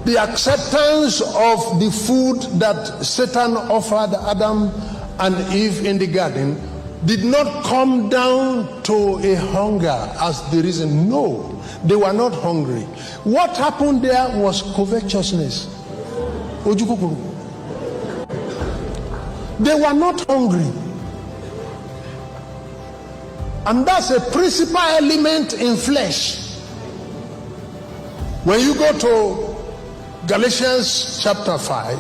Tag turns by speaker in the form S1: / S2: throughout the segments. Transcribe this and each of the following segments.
S1: The acceptance of the food that Satan offered Adam and Eve in the garden did not come down to a hunger as the reason. No, they were not hungry. What happened there was covetousness. They were not hungry. And that's a principal element in flesh. When you go to Galatians chapter 5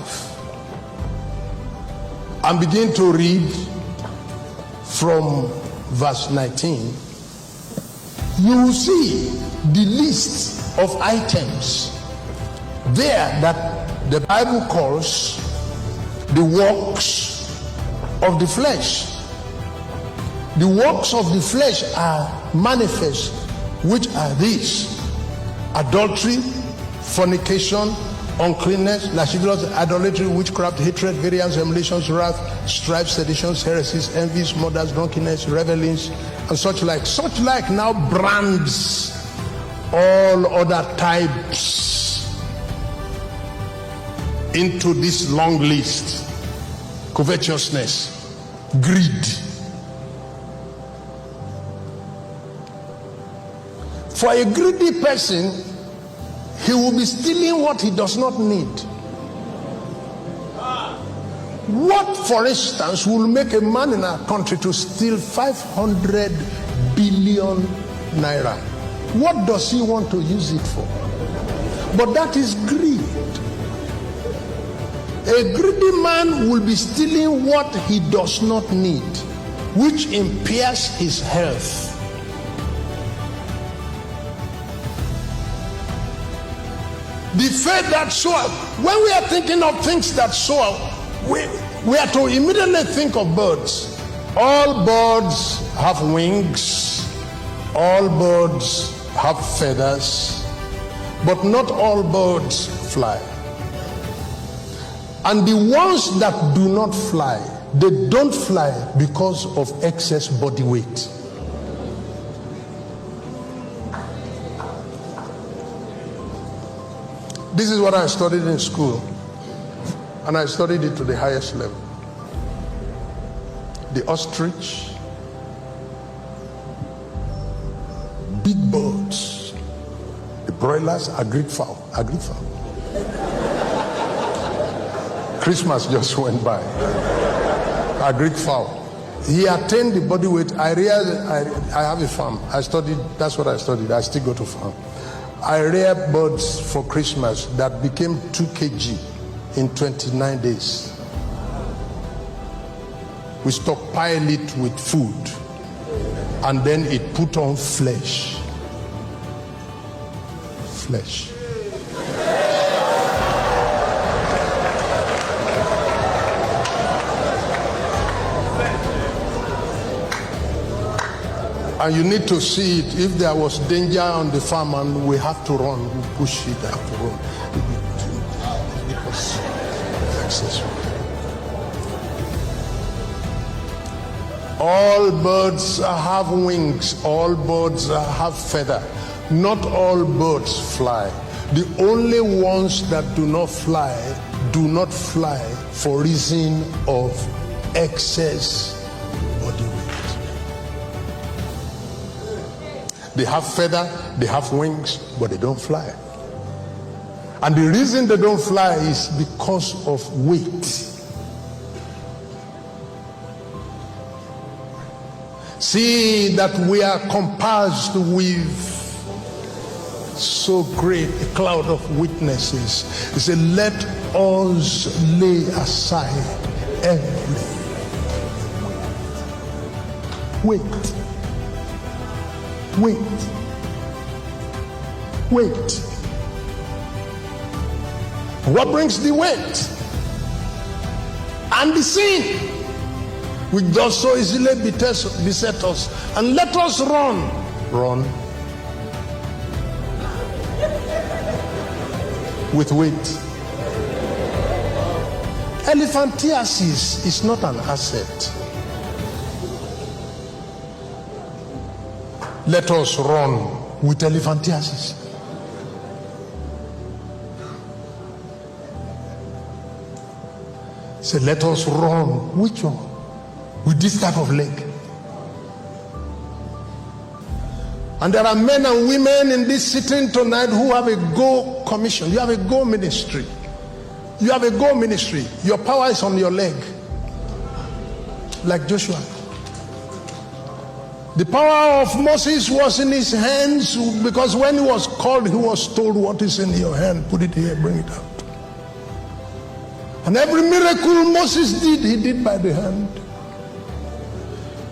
S1: and begin to read from verse 19, you will see the list of items there that the Bible calls the works of the flesh. The works of the flesh are manifest, which are these: adultery, fornication, uncleanness, lasciviousness, idolatry, witchcraft, hatred, variance, emulations, wrath, strife, seditions, heresies, envies, murders, drunkenness, revelings, and such like. Such like now brands all other types into this long list: covetousness, greed. For a greedy person, he will be stealing what he does not need. What, for instance, will make a man in our country to steal 500 billion naira? What does he want to use it for? But that is greed. A greedy man will be stealing what he does not need, which impairs his health. The faith that soil. When we are thinking of things that soil, we are to immediately think of birds. All birds have wings, all birds have feathers, but not all birds fly. And the ones that do not fly, they don't fly because of excess body weight. This is what I studied in school, and I studied it to the highest level. The ostrich, big birds, the broilers are Greek fowl. Christmas just went by. A Greek fowl. He attained the body weight. I have a farm. That's what I studied. I still go to farm. I rear birds for Christmas that became 2 kg in 29 days. We stockpile it with food, and then it put on flesh. And you need to see it. If there was danger on the farm and we have to run, we push it, have to run. It was successful. All birds have wings, all birds have feather. Not all birds fly. The only ones that do not fly for reason of excess body weight. They have feather, they have wings, but they don't fly. And the reason they don't fly is because of weight. See that we are compassed with so great a cloud of witnesses. He said, let us lay aside every weight. What brings the weight? And the sin, which does so easily beset us. And let us run. With weight. Elephantiasis is not an asset. Let us run with elephantiasis. Say, let us run. Which one? With this type of leg. And there are men and women in this sitting tonight who have a go commission. You have a go ministry. You have a go ministry. Your power is on your leg. Like Joshua. The power of Moses was in his hands, because when he was called, he was told, what is in your hand? Put it here, bring it out. And every miracle Moses did, he did by the hand.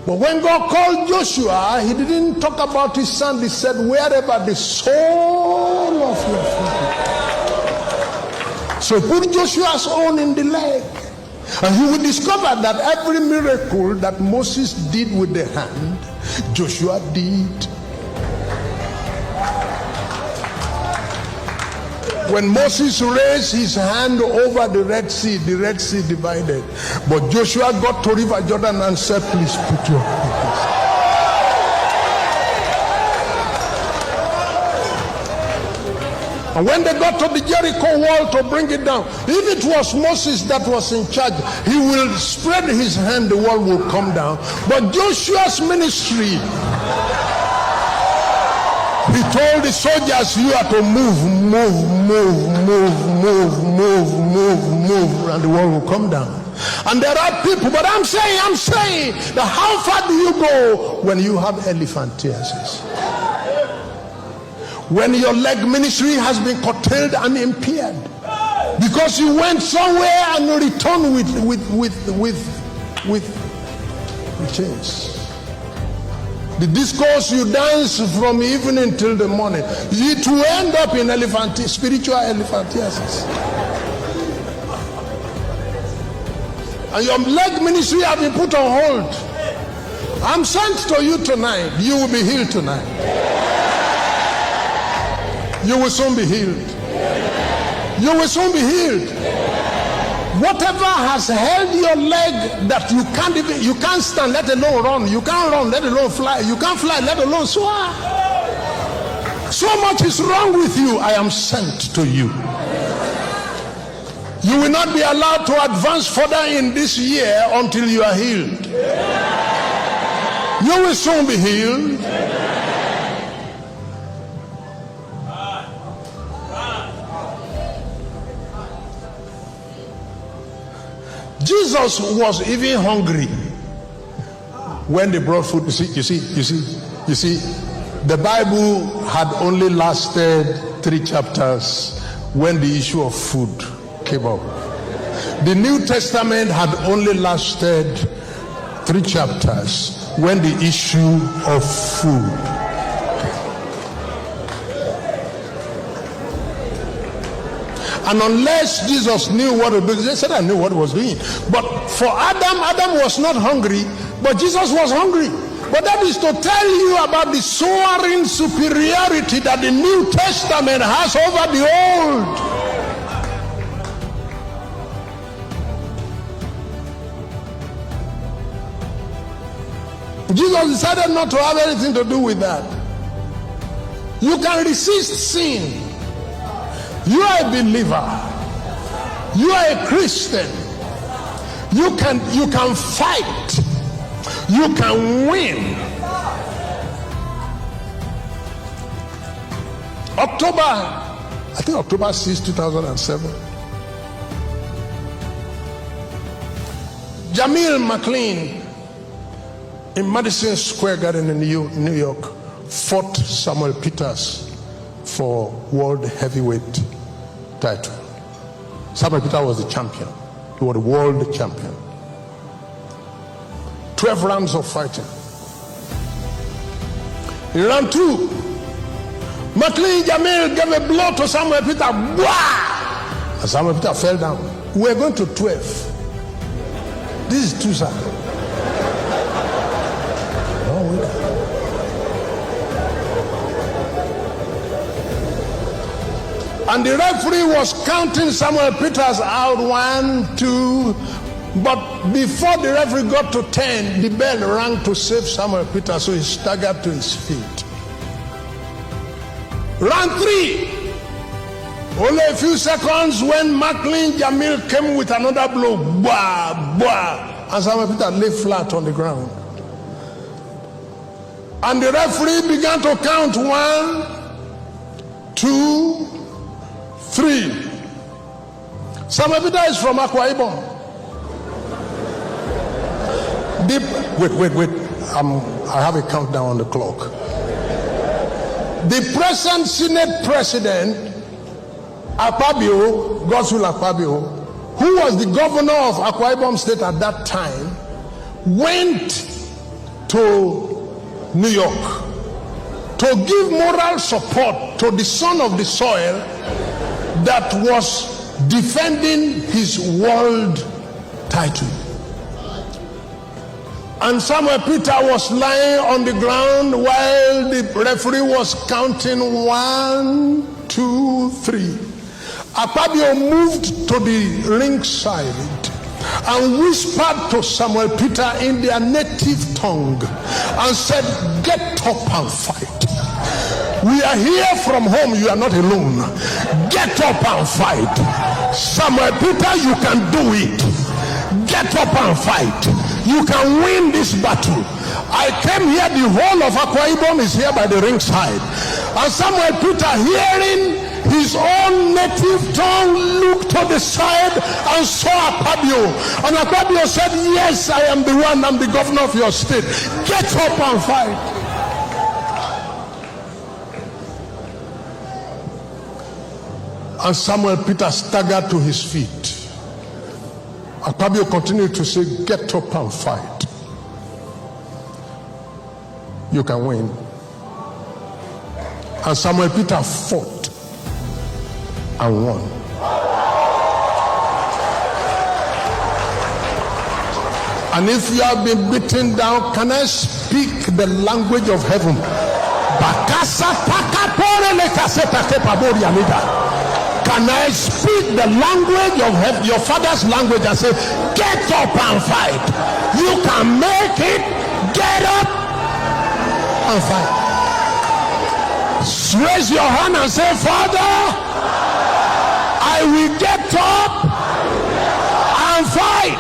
S1: But when God called Joshua, he didn't talk about his son. He said, wherever the sole of your foot. So put Joshua's own in the leg. And you will discover that every miracle that Moses did with the hand, Joshua did. When Moses raised his hand over the Red Sea divided. But Joshua got to River Jordan and said, please put your hands. And when they got to the Jericho wall to bring it down, if it was Moses that was in charge, he will spread his hand, the wall will come down. But Joshua's ministry, he told the soldiers, you are to move, and the wall will come down. And there are people, but I'm saying that how far do you go when you have elephantiasis? When your leg ministry has been curtailed and impaired because you went somewhere and returned with chains. The discourse you dance from evening till the morning, it will end up in spiritual elephantiasis. And your leg ministry has been put on hold. I'm sent to you tonight. You will be healed tonight. You will soon be healed. You will soon be healed. Whatever has held your leg that you can't stand, let alone run. You can't run, let alone fly. You can't fly, let alone soar. So much is wrong with you. I am sent to you. You will not be allowed to advance further in this year until you are healed. You will soon be healed. Jesus was even hungry when they brought food. You see, the Bible had only lasted 3 chapters when the issue of food came up. The New Testament had only lasted 3 chapters when the issue of food. And unless Jesus knew what to do, they said I knew what he was doing. But for Adam was not hungry, but Jesus was hungry. But that is to tell you about the soaring superiority that the New Testament has over the Old. Jesus decided not to have anything to do with that. You can resist sin. You are a believer. You are a Christian. You can fight. You can win. October 6, 2007. Jamil McLean in Madison Square Garden in New York fought Samuel Peters for world heavyweight title. Samuel Peters was the champion. He was the world champion. 12 rounds of fighting. In round 2, McLean Jamil gave a blow to Samuel Peters. Wah! And Samuel Peters fell down. We're going to 12. This is 2, sir. And the referee was counting Samuel Peters out 1, 2. But before the referee got to 10, the bell rang to save Samuel Peters, so he staggered to his feet. Round 3, Only a few seconds when Macklin Jamil came with another blow, bah, bah, and Samuel Peter lay flat on the ground. And the referee began to count 1, 2, 3. Samuel Peter is from Akwa Ibom. Wait. I have a countdown on the clock. The present Senate President, Akpabio, Godswill Akpabio, who was the governor of Akwa Ibom State at that time, went to New York to give moral support to the son of the soil that was defending his world title. And Samuel Peter was lying on the ground while the referee was counting 1, 2, 3. Akpabio moved to the ringside and whispered to Samuel Peter in their native tongue and said, "Get up and fight. We are here from home. You are not alone. Get up and fight. Samuel Peter, you can do it. Get up and fight. You can win this battle. I came here, the whole of Akwa Ibom is here by the ringside." And Samuel Peter, hearing his own native tongue, looked to the side and saw Akpabio. And Akpabio said, "Yes, I am the one. I'm the governor of your state. Get up and fight." And Samuel Peter staggered to his feet. Akpabio continued to say, "Get up and fight. You can win." And Samuel Peter fought and won. And if you have been beaten down, can I speak the language of heaven? Can I speak the language of heaven, your father's language, and say, "Get up and fight. You can make it. Get up and fight." Raise your hand and say, "Father, I will get up and fight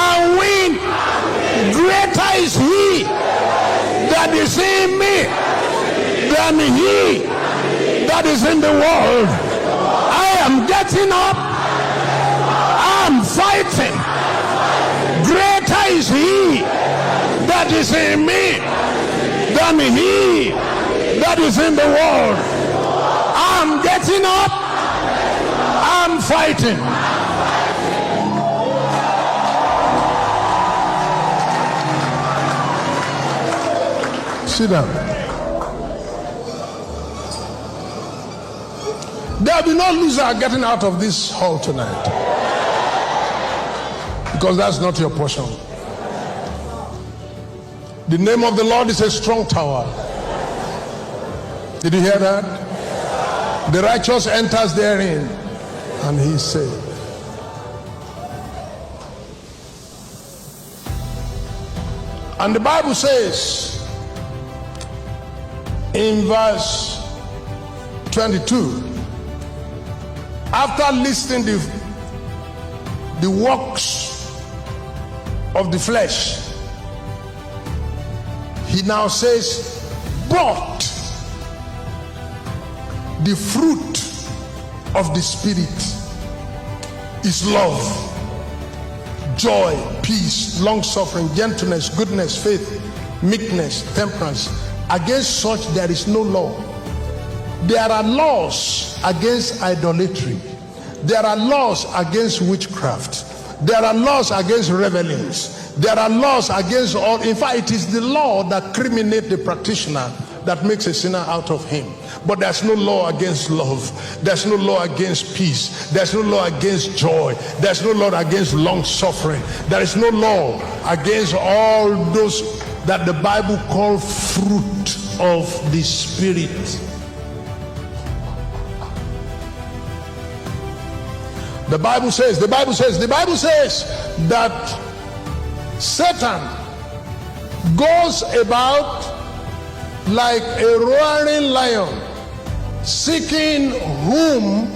S1: and win. Greater is he that is in me than he that is in the world. I am getting up. I'm fighting. Greater is he that is in me than he that is in the world. I'm getting up. I'm fighting." Sit down. There will be no loser getting out of this hall tonight, because that's not your portion. The name of the Lord is a strong tower. Did you hear that? The righteous enters therein, and he is saved. And the Bible says in verse 22, after listing the works of the flesh, he now says, "But the fruit of the Spirit is love, joy, peace, long-suffering, gentleness, goodness, faith, meekness, temperance. Against such there is no law." There are laws against idolatry. There are laws against witchcraft. There are laws against revelings. There are laws against all. In fact, it is the law that criminates the practitioner that makes a sinner out of him. But there's no law against love. There's no law against peace. There's no law against joy. There's no law against long suffering. There is no law against all those that the Bible calls fruit of the Spirit. The Bible says that Satan goes about like a roaring lion, seeking whom